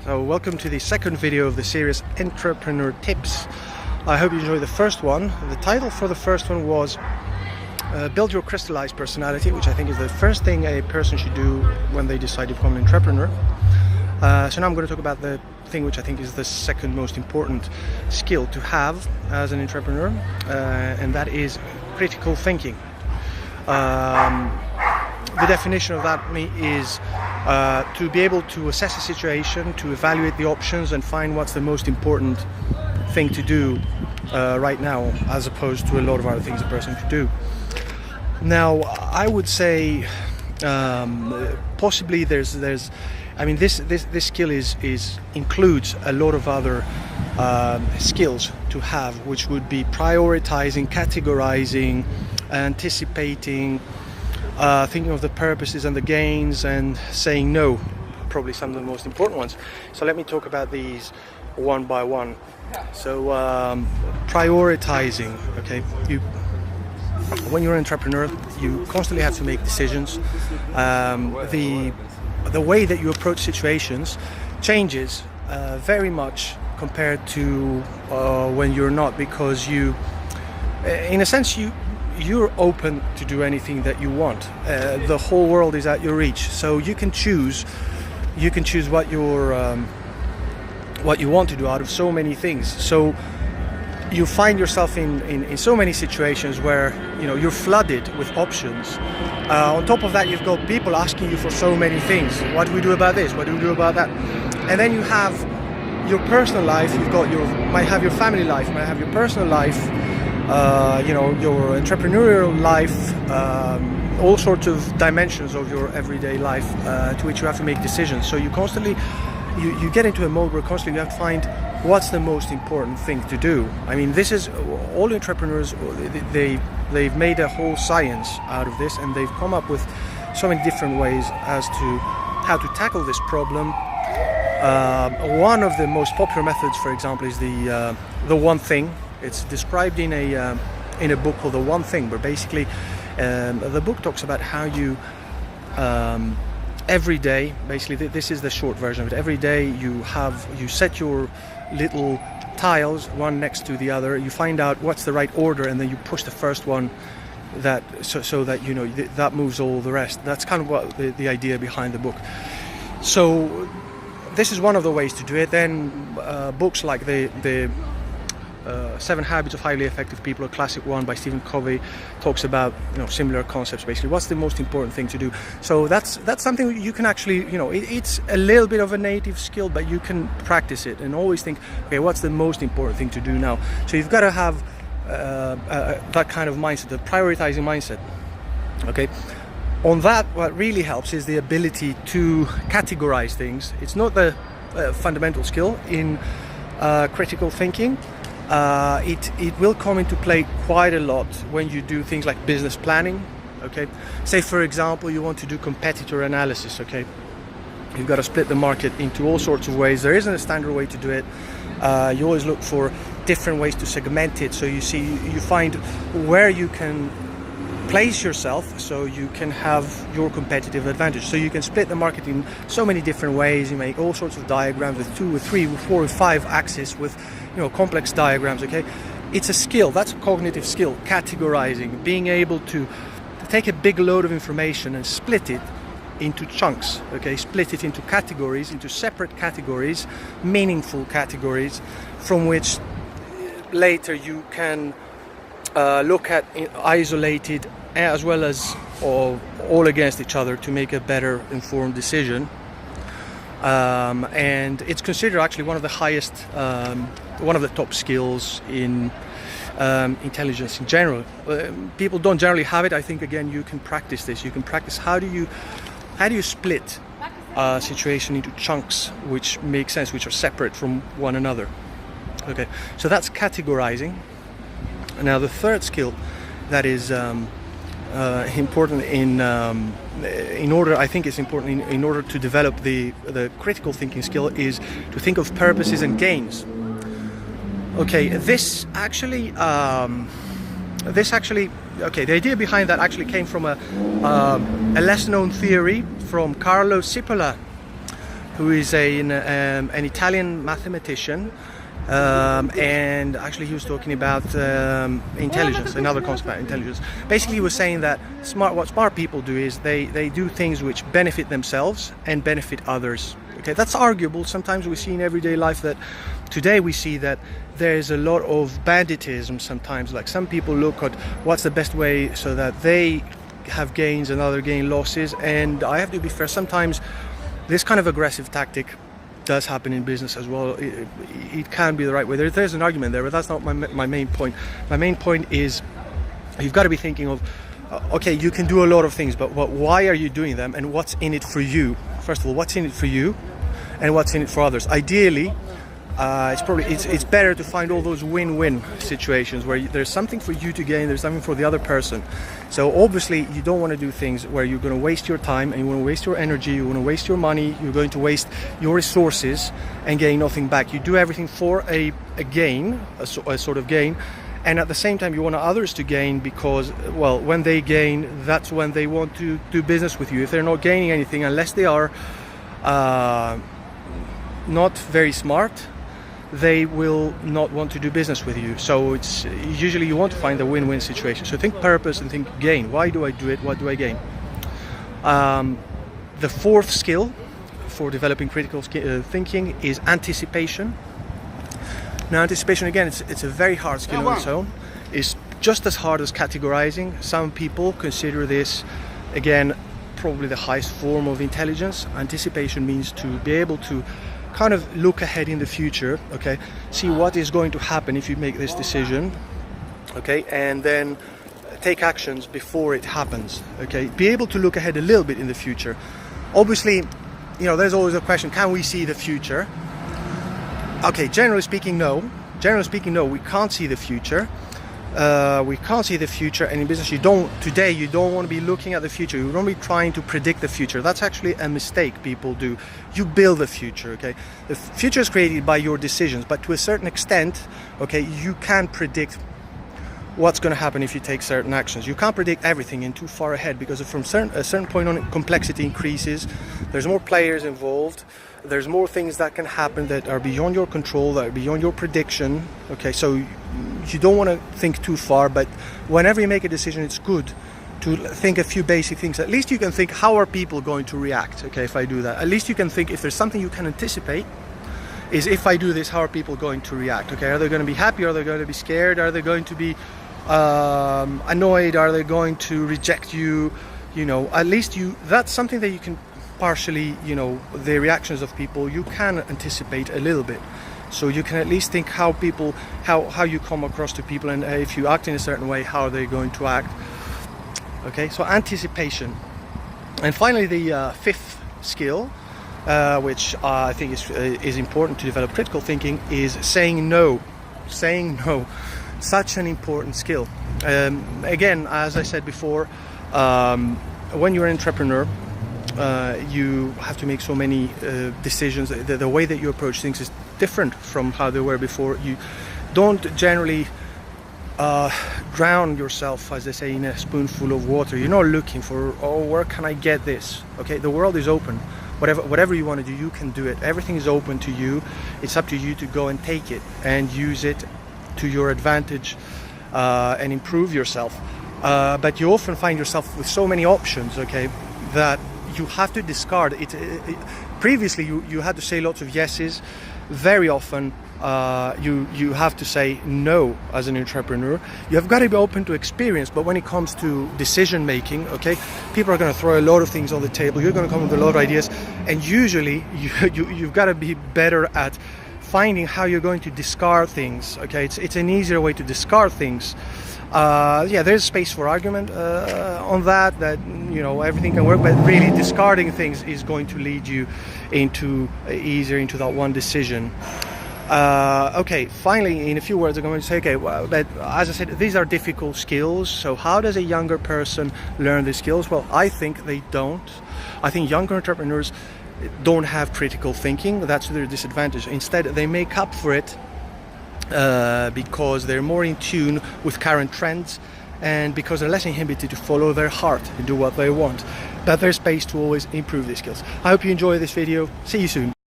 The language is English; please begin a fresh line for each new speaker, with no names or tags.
So welcome to the second video of the series Entrepreneur Tips. I hope you enjoyed the first one. The title for the first one was Build Your Crystallized Personality, which I think is the first thing a person should do when they decide to become an entrepreneur. So now I'm going to talk about the thing which I think is the second most important skill to have as an entrepreneur, and that is critical thinking. The definition of that is to be able to assess a situation, to evaluate the options and find what's the most important thing to do right now, as opposed to a lot of other things a person could do. Now, I would say possibly this skill includes a lot of other skills to have, which would be prioritizing, categorizing, anticipating, thinking of the purposes and the gains, and saying no, probably some of the most important ones. So let me talk about these one by one. So prioritizing, okay, when you're an entrepreneur, you constantly have to make decisions. The way that you approach situations changes very much compared to when you're not, because in a sense, you're open to do anything that you want. The whole world is at your reach, so you can choose what you want to do out of so many things. So you find yourself in so many situations where you're flooded with options. On top of that, you've got people asking you for so many things. What do we do about this? What do we do about that? And then you have your personal life. Might have your family life, might have your personal life, your entrepreneurial life, all sorts of dimensions of your everyday life to which you have to make decisions. So you constantly you get into a mode where constantly you have to find what's the most important thing to do. I mean, this is all entrepreneurs. They've made a whole science out of this, and they've come up with so many different ways as to how to tackle this problem. One of the most popular methods, for example, is the one thing. It's described in a book called The One Thing, where basically the book talks about how you every day, basically this is the short version of it. Every day you set your little tiles one next to the other. You find out what's the right order, and then you push the first one so that that moves all the rest. That's kind of what the idea behind the book. So this is one of the ways to do it. Then books like the 7 Habits of Highly Effective People, a classic one by Stephen Covey, talks about similar concepts. Basically, what's the most important thing to do? So that's something you can actually it's a little bit of a native skill, but you can practice it and always think, okay, what's the most important thing to do now? So you've got to have that kind of mindset, the prioritizing mindset. Okay. On that, what really helps is the ability to categorize things. It's not the fundamental skill in critical thinking. It will come into play quite a lot when you do things like business planning. Okay, say for example you want to do competitor analysis. Okay, you've got to split the market into all sorts of ways. There isn't a standard way to do it. You always look for different ways to segment it, so you find where you can place yourself so you can have your competitive advantage. So you can split the market in so many different ways. You make all sorts of diagrams with 2 or 3 or 4 or 5 axes with complex diagrams. Okay, it's a skill. That's a cognitive skill. Categorizing, being able to take a big load of information and split it into chunks. Okay, split it into categories, into separate categories, meaningful categories, from which later you can look at isolated as well as all against each other to make a better informed decision. And it's considered actually one of the highest, one of the top skills in intelligence in general. People don't generally have it. I think again you can practice this. You can practice how do you split a situation into chunks which make sense, which are separate from one another. Okay, so that's categorizing. Now the third skill that is important in order to develop the critical thinking skill is to think of purposes and gains. Okay, this actually the idea behind that actually came from a less known theory from Carlo Cipolla, who is an Italian mathematician, and actually he was talking about intelligence, another concept about intelligence. Basically, he was saying that what smart people do is they do things which benefit themselves and benefit others. Okay, that's arguable. Sometimes we see in everyday life that today we see that there's a lot of banditism sometimes. Like some people look at what's the best way so that they have gains and other gain losses. And I have to be fair, sometimes this kind of aggressive tactic does happen in business as well. It can be the right way. There's an argument there, but that's not my main point. My main point is you've got to be thinking of, okay, you can do a lot of things, but why are you doing them and what's in it for you? First of all, what's in it for you and what's in it for others? Ideally, it's better to find all those win-win situations where there's something for you to gain, there's something for the other person. So obviously you don't want to do things where you're going to waste your time and you want to waste your energy, you want to waste your money, you're going to waste your resources and gain nothing back. You do everything for a gain, a sort of gain, and at the same time you want others to gain because, well, when they gain, that's when they want to do business with you. If they're not gaining anything, unless they are not very smart, they will not want to do business with you. So it's usually you want to find a win-win situation. So think purpose and think gain. Why do I do it? What do I gain? The fourth skill for developing critical thinking is anticipation. Now, anticipation, again, it's a very hard skill on its own. It's just as hard as categorizing. Some people consider this, again, probably the highest form of intelligence. Anticipation means to be able to kind of look ahead in the future, okay, see what is going to happen if you make this decision, okay, and then take actions before it happens, okay. Be able to look ahead a little bit in the future. Obviously, you know, there's always a question, can we see the future? Okay, generally speaking, no. Generally speaking, no, we can't see the future. We can't see the future, and in business you don't want to be looking at the future. You don't be trying to predict the future. That's actually a mistake people do. You build the future, okay? The future is created by your decisions, but to a certain extent, okay, you can predict what's going to happen if you take certain actions. You can't predict everything in too far ahead because from a certain point on, complexity increases. There's more players involved. There's more things that can happen that are beyond your control, that are beyond your prediction. Okay, so you don't want to think too far, but whenever you make a decision, it's good to think a few basic things. At least you can think, how are people going to react? Okay, if I do that. At least you can think, if there's something you can anticipate, is if I do this, how are people going to react? Okay, are they going to be happy? Are they going to be scared? Are they going to be annoyed? Are they going to reject you? You know, at least that's something that you can partially, you know, the reactions of people, you can anticipate a little bit. So you can at least think how you come across to people, and if you act in a certain way, how are they going to act? Okay, so anticipation. And finally, the fifth skill, which I think is important to develop critical thinking, is saying no. Saying no. Such an important skill. Again, as I said before, when you're an entrepreneur, you have to make so many decisions. The way that you approach things is different from how they were before. You don't generally drown yourself, as they say, in a spoonful of water. You're not looking for, oh, where can I get this? Okay, the world is open. Whatever you want to do, you can do it. Everything is open to you. It's up to you to go and take it and use it to your advantage and improve yourself. But you often find yourself with so many options, okay, that you have to discard it. Previously, you had to say lots of yeses. Very often, you have to say no as an entrepreneur. You have got to be open to experience, but when it comes to decision making, okay, people are going to throw a lot of things on the table. You're going to come with a lot of ideas, and usually you've got to be better at finding how you're going to discard things. Okay, it's an easier way to discard things. There's space for argument on that, you know, everything can work, but really discarding things is going to lead you into that one decision. Okay, finally, in a few words, I'm going to say, okay, well, but as I said, these are difficult skills. So how does a younger person learn these skills? Well, I think they don't. I think younger entrepreneurs don't have critical thinking. That's their disadvantage. Instead, they make up for it because they're more in tune with current trends, and because they're less inhibited to follow their heart and do what they want. but there's space to always improve these skills. I hope you enjoy this video. See you soon.